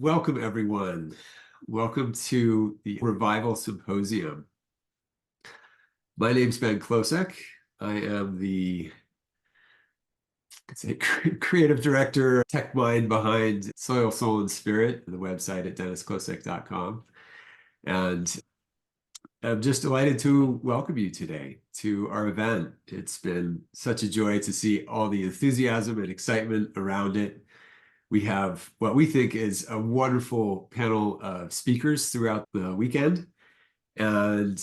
Welcome, everyone. Welcome to the Revival Symposium. My name's Ben Klocek. I am the creative director, tech mind behind Soil, Soul, and Spirit, the website at dennisklocek.com. And I'm just delighted to welcome you today to our event. It's been such a joy to see all the enthusiasm and excitement around it. We have what we think is a wonderful panel of speakers throughout the weekend, and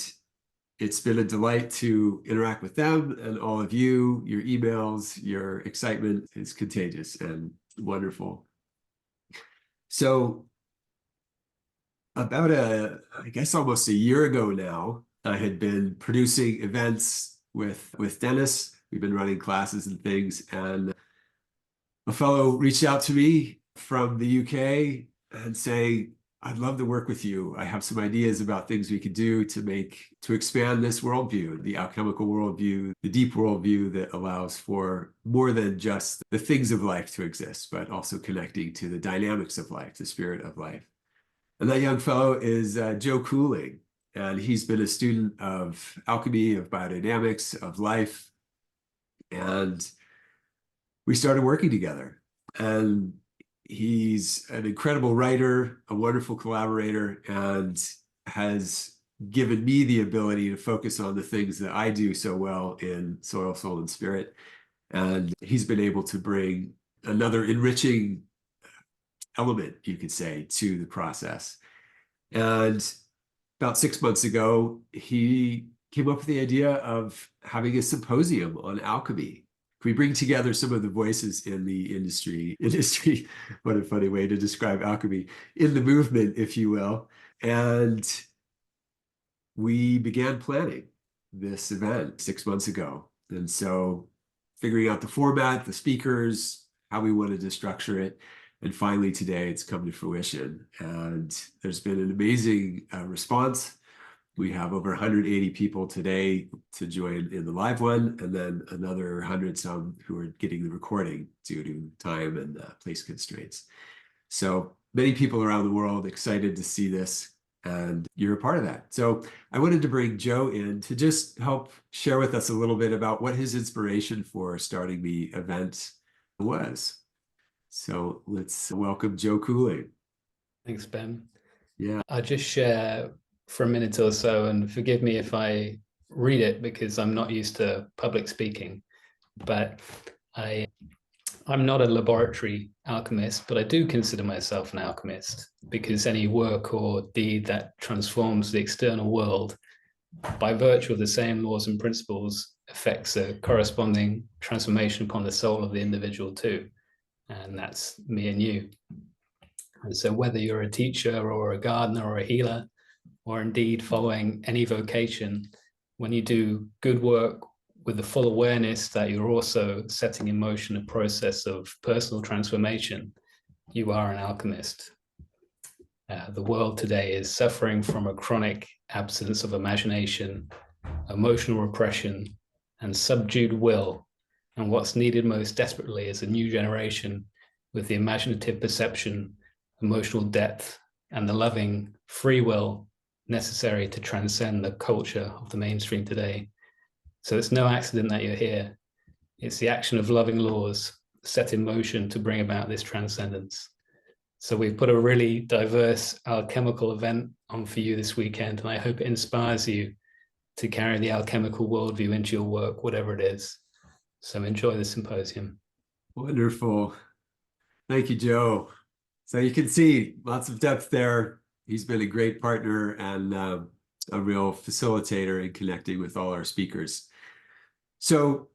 it's been a delight to interact with them and all of you. Your emails, your excitement is contagious and wonderful. So about I guess almost a year ago now, I had been producing events with Dennis. We've been running classes and things, and a fellow reached out to me from the UK and saying, I'd love to work with you. I have some ideas about things we could do to expand this worldview, the alchemical worldview, the deep worldview that allows for more than just the things of life to exist, but also connecting to the dynamics of life, the spirit of life. And that young fellow is Joe Cooling, and he's been a student of alchemy, of biodynamics, of life, and we started working together. And he's an incredible writer, a wonderful collaborator, and has given me the ability to focus on the things that I do so well in Soil, Soul, and Spirit. And he's been able to bring another enriching element, you could say, to the process. And about 6 months ago, he came up with the idea of having a symposium on alchemy. We bring together some of the voices in the industry, what a funny way to describe alchemy, in the movement, if you will. And we began planning this event 6 months ago. And so figuring out the format, the speakers, how we wanted to structure it. And finally, today it's come to fruition. And there's been an amazing response. We have over 180 people today to join in the live one, and then another 100 some who are getting the recording due to time and place constraints. So many people around the world excited to see this, and you're a part of that. So I wanted to bring Joe in to just help share with us a little bit about what his inspiration for starting the event was. So let's welcome Joe Cooling. Thanks, Ben. Yeah. I'll just share for a minute or so, and forgive me if I read it because I'm not used to public speaking, but I'm not a laboratory alchemist, but I do consider myself an alchemist because any work or deed that transforms the external world by virtue of the same laws and principles affects a corresponding transformation upon the soul of the individual too. And that's me and you. And so whether you're a teacher or a gardener or a healer, or indeed following any vocation, when you do good work with the full awareness that you're also setting in motion a process of personal transformation, you are an alchemist. The world today is suffering from a chronic absence of imagination, emotional repression, and subdued will. And what's needed most desperately is a new generation with the imaginative perception, emotional depth, and the loving free will necessary to transcend the culture of the mainstream today. So it's no accident that you're here. It's the action of loving laws set in motion to bring about this transcendence. So we've put a really diverse alchemical event on for you this weekend, and I hope it inspires you to carry the alchemical worldview into your work, whatever it is. So enjoy the symposium. Wonderful. Thank you, Joe. So you can see lots of depth there. He's been a great partner and a real facilitator in connecting with all our speakers. So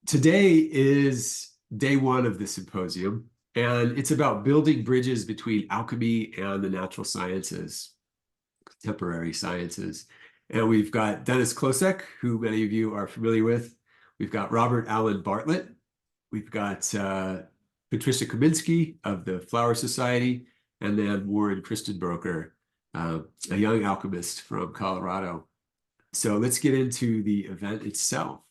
today is day one of the symposium, and it's about building bridges between alchemy and the natural sciences, contemporary sciences. And we've got Dennis Klocek, who many of you are familiar with. We've got Allen Bartlett. We've got Patricia Kaminski of the Flower Society, and then Warren Christenbroker, a young alchemist from Colorado. So let's get into the event itself.